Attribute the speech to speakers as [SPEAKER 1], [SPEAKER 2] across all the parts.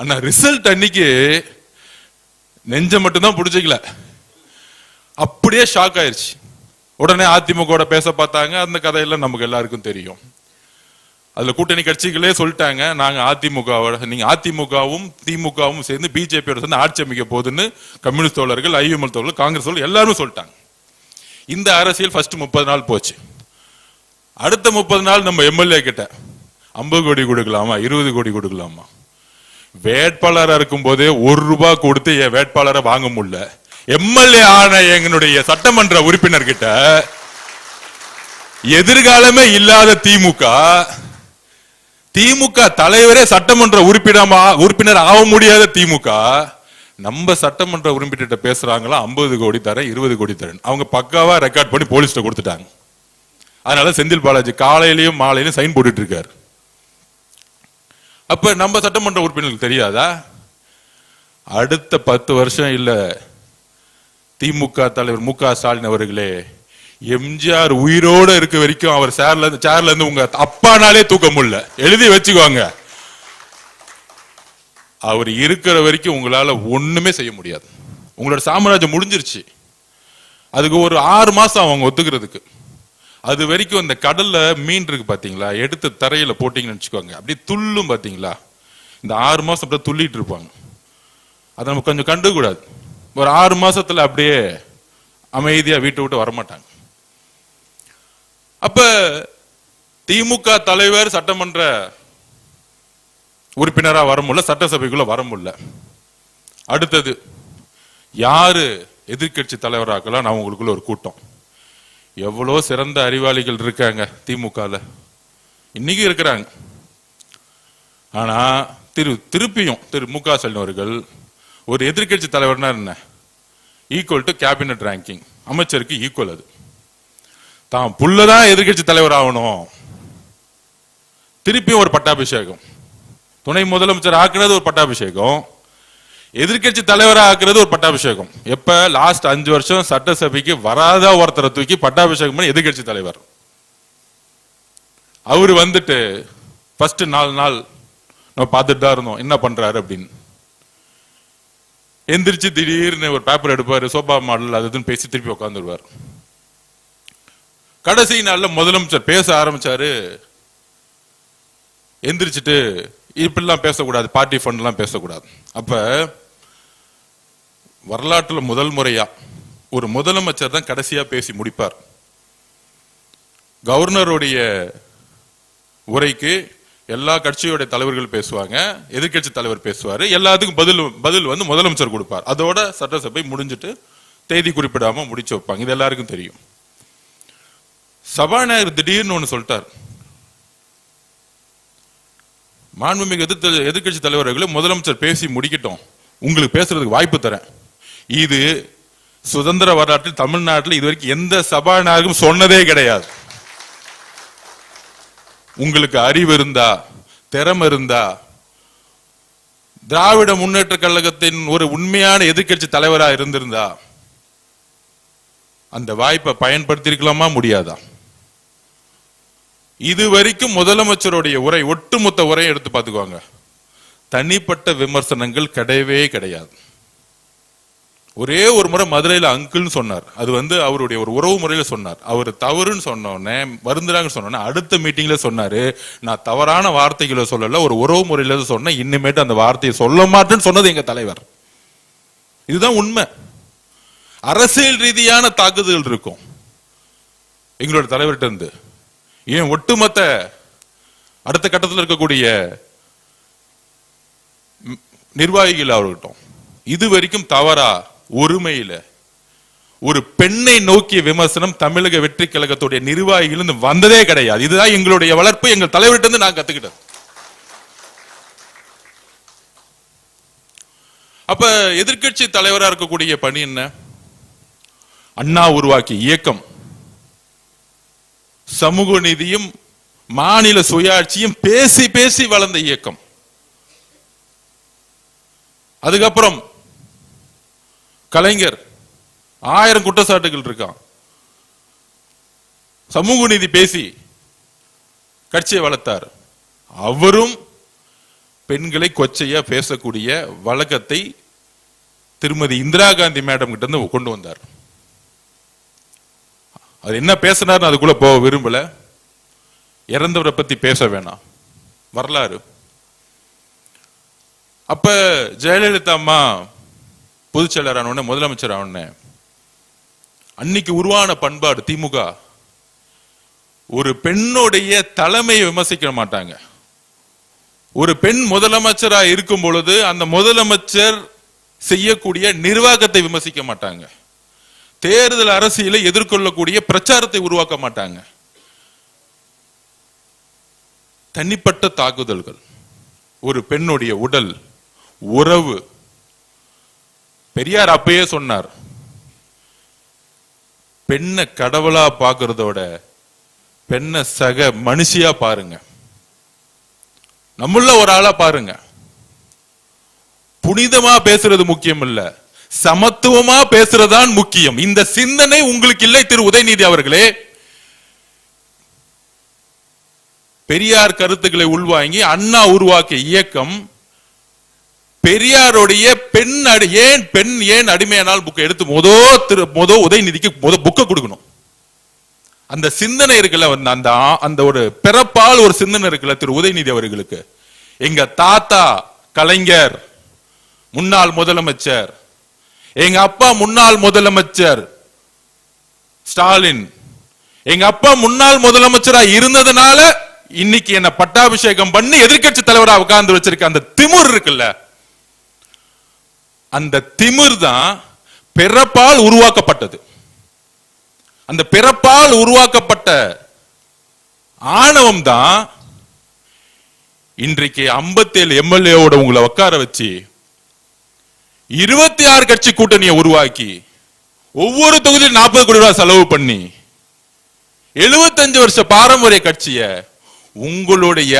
[SPEAKER 1] ஆனா ரிசல்ட் அன்னைக்கு நெஞ்ச மட்டும்தான் பிடிச்சிக்கல, அப்படியே ஷாக் ஆயிருச்சு. உடனே அதிமுக பேச பார்த்தாங்க. அந்த கதையெல்லாம் நமக்கு எல்லாருக்கும் தெரியும். அதுல கூட்டணி கட்சிகளே சொல்லிட்டாங்க, நாங்க அதிமுகவோட, நீங்க அதிமுகவும் திமுகவும் சேர்ந்து பிஜேபியோட சேர்ந்து ஆட்சி அமைக்க போகுதுன்னு கம்யூனிஸ்ட் தோழர்கள், ஐஎம்எல் தோழர்கள், காங்கிரஸ் தோழர்கள் எல்லாரும் சொல்லிட்டாங்க. இந்த அரசியல் ஃபர்ஸ்ட் 30 நாள் போச்சு. அடுத்த 30 நாள் நம்ம எம்எல்ஏ கிட்ட 50 கோடி கொடுக்கலாமா, 20 கோடி கொடுக்கலாமா? வேட்பாளராக இருக்கும் போதே 1 ரூபாய் கொடுத்து என் வேட்பாளரை வாங்க முடியல. எம்எல்ஏ ஆன எங்களுடைய சட்டமன்ற உறுப்பினர் கிட்ட எதிர்காலமே இல்லாத திமுக தலைவரே சட்டமன்ற உறுப்பினர் ஆக முடியாத திமுக நம்ம சட்டமன்ற உறுப்பினர் பேசுறாங்களா 50 கோடி தரேன், 20 கோடி தரேன். அவங்க பக்காவா ரெக்கார்ட் பண்ணி போலீஸ்ல கொடுத்துட்டாங்க. அதனால செந்தில் பாலாஜி காலையிலயும் மாலையிலும் சைன் போட்டுட்டு இருக்காரு. அப்ப நம்ம சட்டமன்ற உறுப்பினருக்கு தெரியாதா? அடுத்த 10 வருஷம் இல்ல, திமுக தலைவர் மு க ஸ்டாலின் அவர்களே, எம்ஜிஆர் உயிரோட இருக்க வரைக்கும் அவர் சேர்ல இருந்து உங்க அப்பானாலே தூக்க முடியல, எழுதி வச்சுக்கோங்க. அவர் இருக்கிற வரைக்கும் உங்களால ஒண்ணுமே செய்ய முடியாது. உங்களோட சாம்ராஜ்யம் முடிஞ்சிருச்சு. அதுக்கு ஒரு 6 மாசம் அவங்க ஒத்துக்கிறதுக்கு. அது வரைக்கும் இந்த கடல்ல மீன் இருக்கு பாத்தீங்களா, எடுத்து தரையில போட்டீங்கன்னு வச்சுக்கோங்க, அப்படியே துள்ளும் பாத்தீங்களா. இந்த 6 மாசம் அப்படியே துள்ளிட்டு இருப்பாங்க. அதை நம்ம கொஞ்சம் கண்டுக்கூடாது. ஒரு 6 மாசத்துல அப்படியே அமைதியா வீட்டை விட்டு வரமாட்டாங்க. அப்ப திமுக தலைவர் சட்டமன்ற உறுப்பினரா வர முடியல, சட்டசபைக்குள்ள வர முடியல. அடுத்தது யாரு எதிர்கட்சி தலைவராக்கலாம்? நான் உங்களுக்குள்ள ஒரு கூட்டம். எவ்வளவு சிறந்த அறிவாளிகள் இருக்காங்க திமுகல, இன்னைக்கு இருக்கிறாங்க. ஆனா திருப்பியும் திரு மு க ஸ்டாலின் அவர்கள் ஒரு எதிர்கட்சி தலைவர்னா என்ன, ஈக்குவல் டு கேபினட் ரேங்கிங், அமைச்சருக்கு ஈக்குவல். அது தான் புள்ளதான் எதிர்கட்சி தலைவர் ஆகணும். திருப்பியும் ஒரு பட்டாபிஷேகம், துணை முதலமைச்சர் ஆக்குறது ஒரு பட்டாபிஷேகம், எதிர்கட்சி தலைவராக ஆக்குறது ஒரு பட்டாபிஷேகம். எப்ப? லாஸ்ட் 5 வருஷம் சட்டசபைக்கு வராத ஒருத்தரை தூக்கி பட்டாபிஷேகம் பண்ணி எதிர்கட்சி தலைவர். அவரு வந்துட்டு ஃபர்ஸ்ட் 4 நாள் நம்ம பார்த்துட்டு தான் இருந்தோம் என்ன பண்றாரு அப்படின்னு. எந்திரிச்சு திடீர்னு ஒரு பேப்பர் எடுப்பாரு, சோபா மாடல் அதுன்னு பேசி திருப்பி உட்காந்துருவார். கடைசி நாள்ல முதலமைச்சர் பேச ஆரம்பிச்சாரு. எந்திரிச்சிட்டு இப்படிலாம் பேசக்கூடாது, பார்ட்டி ஃபண்ட் எல்லாம் பேசக்கூடாது. அப்ப வரலாற்றுல முதல் முறையா ஒரு முதலமைச்சர் தான் கடைசியா பேசி முடிப்பார். கவர்னருடைய உரைக்கு எல்லா கட்சியோட தலைவர்கள் பேசுவாங்க, எதிர்கட்சி தலைவர் பேசுவாரு, எல்லாத்துக்கும் பதில் வந்து முதலமைச்சர் கொடுப்பார். அதோட சட்டசபை முடிஞ்சிட்டு தேதி குறிப்பிடாம முடிச்சு வைப்பாங்க. இது எல்லாருக்கும் தெரியும். சபாநாயகர் திடீர்னு ஒண்ணு சொல்லிட்டார், மாண்புமிகு எதிர்கட்சி தலைவர்களே, முதலமைச்சர் பேசி முடிக்கட்டும், உங்களுக்கு பேசுறதுக்கு வாய்ப்பு தரேன். இது சுதந்திர வரலாற்றில் தமிழ்நாட்டில் இதுவரைக்கும் எந்த சபாநாயகரும் சொன்னதே கிடையாது. உங்களுக்கு அறிவு இருந்தா, திறமை இருந்தா, திராவிட முன்னேற்ற கழகத்தின் ஒரு உண்மையான எதிர்கட்சி தலைவராக இருந்திருந்தா அந்த வாய்ப்பை பயன்படுத்திருக்கலாமா, முடியாதா? இதுவரைக்கும் முதலமைச்சருடைய உரை, ஒட்டுமொத்த உரையை எடுத்து பார்த்துக்குவாங்க, தனிப்பட்ட விமர்சனங்கள் கிடையவே கிடையாது. ஒரே ஒரு முறை மதுரையில் அங்கிள்னு சொன்னார். அது வந்து அவருடைய ஒரு உறவு முறையில சொன்னார். அவர் தவறுன்னு சொன்னோடனே, வருந்துறாங்கன்னு சொன்னோன்னே, அடுத்த மீட்டிங்ல சொன்னாரு, நான் தவறான வார்த்தைகளை சொல்லல, ஒரு உறவு முறையில சொன்ன, இனிமேட்டு அந்த வார்த்தையை சொல்ல மாட்டேன்னு சொன்னது எங்க தலைவர். இதுதான் உண்மை. அரசியல் ரீதியான தாக்குதல் இருக்கும் எங்களோட தலைவர்கிட்ட இருந்து. ஏன் ஒட்டுமொத்த அடுத்த கட்டத்தில் இருக்கக்கூடிய நிர்வாகிகள் அவர்கிட்ட இது வரைக்கும் தவறா ஒருமையில ஒரு பெண்ணை நோக்கிய விமர்சனம் தமிழக வெற்றி கழகத்துடைய நிர்வாகிகள் வந்ததே கிடையாது. இதுதான் எங்களுடைய வளர்ப்பு, எங்கள் தலைவர்கிட்ட இருந்து நான் கத்துக்கிட்டேன். அப்ப எதிர்கட்சி தலைவரா இருக்கக்கூடிய பணி என்ன? அண்ணா உருவாக்கிய இயக்கம், சமூக நீதியும் மாநில சுயாட்சியும் பேசி பேசி வளர்ந்த இயக்கம். அதுக்கப்புறம் கலைஞர் 1000 குற்றச்சாட்டுகள் இருக்கான், சமூக நீதி பேசி கட்சியை வளர்த்தார். அவரும் பெண்களை கொச்சையா பேசக்கூடிய வழக்கத்தை திருமதி இந்திரா காந்தி மேடம் கிட்ட இருந்து கொண்டு வந்தார். அது என்ன பேசினார் அதுக்குள்ள போக விரும்பல. இறந்தவரை பத்தி பேச வேணாம், வரலாறு. அப்ப ஜெயலலிதா அம்மா பொதுச் செயலர் ஆன முதலமைச்சர் ஆன அன்னைக்கு உருவான பண்பாடு திமுக, ஒரு பெண்ணுடைய தலைமையை விமர்சிக்க மாட்டாங்க. ஒரு பெண் முதலமைச்சரா இருக்கும் பொழுது அந்த முதலமைச்சர் செய்யக்கூடிய நிர்வாகத்தை விமர்சிக்க மாட்டாங்க. தேர்தல் அரசியலை எதிர்கொள்ளக்கூடிய பிரச்சாரத்தை உருவாக்க மாட்டாங்க. தனிப்பட்ட தாக்குதல்கள், ஒரு பெண்ணுடைய உடல் உறவு. பெரியார் அப்பயே சொன்னார், பெண்ணை கடவுளா பாக்குறதோட பெண்ணை சக மனுஷியா பாருங்க, நம்மள ஒரு ஆளா பாருங்க. புனிதமா பேசுறது முக்கியம் இல்ல, சமத்துவமா பேசுறதுதான் முக்கியம். இந்த சிந்தனை உங்களுக்கு இல்லை திரு உதயநிதி அவர்களே. பெரியார் கருத்துக்களை உள்வாங்கி அண்ணா உருவாக்கிய இயக்கம் பெரியாருடைய பெண் ஏன் அடிமையானால் புக்கை எடுத்து உதயநிதிக்கு புக்கை கொடுக்கணும். அந்த சிந்தனை இருக்குல்ல, அந்த ஒரு பிறப்பால் ஒரு சிந்தனை இருக்குல்ல திரு உதயநிதி அவர்களுக்கு. எங்க தாத்தா கலைஞர் முன்னாள் முதலமைச்சர், எங்க அப்பா முன்னாள் முதலமைச்சர் ஸ்டாலின், எங்க அப்பா முன்னாள் முதலமைச்சரா இருந்ததுனால இன்னைக்கு என்ன பட்டாபிஷேகம் பண்ணி எதிர்கட்சி தலைவரா உட்கார்ந்து வச்சிருக்க அந்த திமிர் இருக்குல்ல, அந்த திமிர் தான் பிறப்பால் உருவாக்கப்பட்டது. அந்த பிறப்பால் உருவாக்கப்பட்ட ஆணவம் தான் இன்றைக்கு 57 எம்எல்ஏவோட உங்களை உட்கார வச்சு 26 கட்சி கூட்டணியை உருவாக்கி ஒவ்வொரு தொகுதியில் 40 கோடி ரூபாய் செலவு பண்ணி 75 வருஷ பாரம்பரிய கட்சியை உங்களுடைய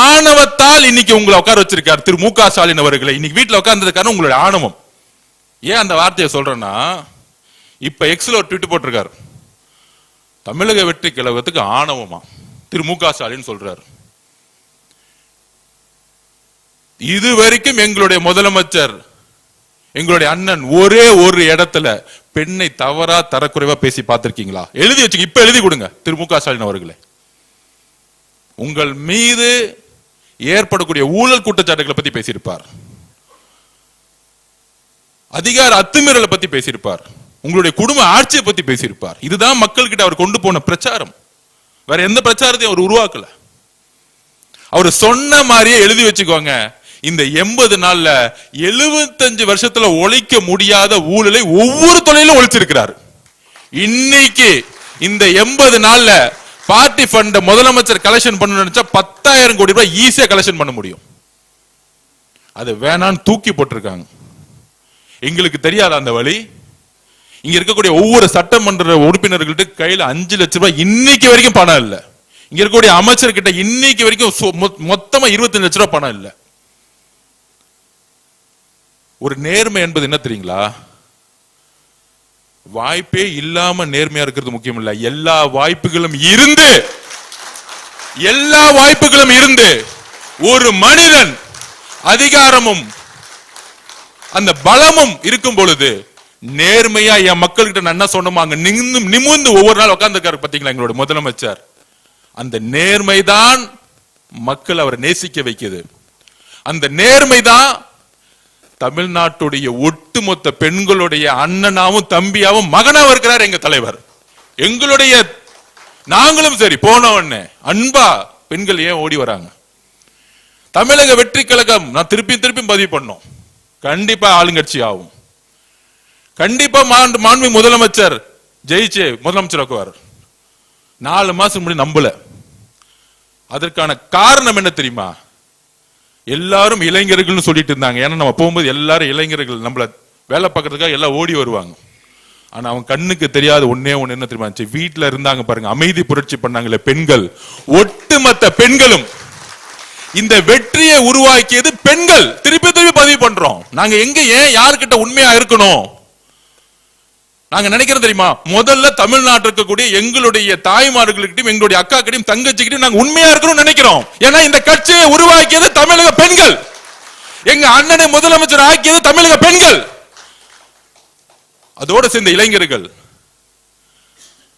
[SPEAKER 1] ஆணவத்தால் இன்னைக்கு உங்களை உட்கார வச்சிருக்கார் திரு மு.க. ஸ்டாலின் அவர்களை. இன்னைக்கு வீட்டுல உட்கார்ந்ததுக்கான உங்களுடைய ஆணவம். ஏன் அந்த வார்த்தையை சொல்றேன்னா, இப்ப எக்ஸ்ல ஒரு ட்வீட் போட்டிருக்காரு, தமிழக வெற்றி கழகத்துக்கு ஆணவமா திரு மு.க. ஸ்டாலின் சொல்றாரு. இதுவரைக்கும் எங்களுடைய முதலமைச்சர் எங்களுடைய அண்ணன் ஒரே ஒரு இடத்துல பெண்ணை தவறா தரக்குறைவா பேசி பார்த்திருக்கீங்களா? எழுதி வச்சுங்க, இப்ப எழுதி கொடுங்க திரு மு.க. ஸ்டாலின் அவர்களே. உங்கள் மீது ஏற்படக்கூடிய ஊழல் குற்றச்சாட்டுகளை பத்தி பேசியிருப்பார், அதிகார அத்துமீறலை பத்தி பேசியிருப்பார், உங்களுடைய குடும்ப ஆட்சியை பத்தி பேசியிருப்பார். இதுதான் மக்கள் கிட்ட அவர் கொண்டு போன பிரச்சாரம். வேற எந்த பிரச்சாரத்தையும் அவர் உருவாக்கல. அவர் சொன்ன மாதிரியே எழுதி வச்சுக்கோங்க, இந்த 80 நாள்ல 75 வருஷத்துல ஒழிக்க முடியாத ஊழலை ஒவ்வொரு தொழிலும் ஒழிச்சிருக்கிறார். இன்னைக்கு இந்த 80 நாள்ல பார்ட்டி ஃபண்ட் முதலமைச்சர் கலெக்ஷன் பண்ண நினைச்சா 10,000 கோடி ரூபாய் ஈஸியா கலெக்ஷன் பண்ண முடியும். அது வேணான்னு தூக்கி போட்டிருக்காங்க. எங்களுக்கு தெரியாத அந்த வழி. இங்க இருக்கக்கூடிய ஒவ்வொரு சட்டமன்ற உறுப்பினர்கள்ட்ட கையில 5 லட்சம் ரூபாய் இன்னைக்கு வரைக்கும் பணம் இல்ல. இங்க இருக்கக்கூடிய அமைச்சர்கிட்ட இன்னைக்கு வரைக்கும் மொத்தமா 25 லட்சம் ரூபாய் பணம் இல்ல. ஒரு நேர்மை என்பது என்ன தெரியுங்களா? வாய்ப்பே இல்லாம நேர்மையா இருக்கிறது முக்கியம் இல்ல, எல்லா வாய்ப்புகளும் இருந்து ஒரு மனிதன் அதிகாரமும் அந்த பலமும் இருக்கும் பொழுது நேர்மையா என் மக்கள் கிட்ட நான் என்ன சொன்னோமோ அங்க நிமிர்ந்து ஒவ்வொரு நாள் உட்கார்ந்துருக்காரு பாத்தீங்களா எங்களோட முதலமைச்சர். அந்த நேர்மைதான் மக்கள் அவரை நேசிக்க வைக்குது. அந்த நேர்மைதான் தமிழ்நாட்டுடைய ஒட்டுமொத்த பெண்களுடைய அண்ணனாவும் தம்பியாவும் மகனாவும் இருக்கிறார் எங்க தலைவர். எங்களுடைய நாங்களும் சரி போனவண்ணே அன்பா பெண்கள் ஏன் ஓடி வராங்க? தமிழக வெற்றி கழகம் நான் திருப்பி பதிவு பண்ணோம், கண்டிப்பா ஆளுங்கட்சி ஆகும். கண்டிப்பா மாண்பு முதலமைச்சர் ஜெயிச்சு முதலமைச்சர் ஆக்குவார். 4 மாசம் முன்னாடி நம்பல. அதற்கான காரணம் என்ன தெரியுமா? எல்லாரும் இளைஞர்கள் சொல்லிட்டு இருந்தாங்க. ஏன்னா நம்ம போகும்போது எல்லாரும் இளைஞர்கள் நம்மள வேலை பார்க்கறதுக்காக எல்லாம் ஓடி வருவாங்க. ஆனா அவன் கண்ணுக்கு தெரியாத ஒன்னே ஒண்ணு என்ன தெரியுமா? வீட்டுல இருந்தாங்க பாருங்க, அமைதி புரட்சி பண்ணாங்களே பெண்கள், ஒட்டுமொத்த பெண்களும். இந்த வெற்றியை உருவாக்கியது பெண்கள். திருப்பி பதிவு பண்றோம். நாங்க எங்க ஏன் யாருக்கிட்ட உண்மையா இருக்கணும்? நாங்க நினைக்கிறோம் தெரியுமா? முதல்ல தமிழ்நாட்டில் இருக்கக்கூடிய எங்களுடைய தாய்மார்களுக்கிட்டையும் எங்களுடைய அக்கா கிட்டையும் தங்கச்சிக்கிட்டையும் நாங்க உண்மையா இருக்கணும்னு நினைக்கிறோம். ஏன்னா இந்த கட்சியை உருவாக்கியது தமிழக பெண்கள். எங்க அண்ணனை முதலமைச்சர் ஆக்கியது தமிழக பெண்கள், அதோட சேர்ந்த இளைஞர்கள்.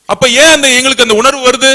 [SPEAKER 1] அப்ப ஏன் எங்களுக்கு அந்த உணர்வு வருது?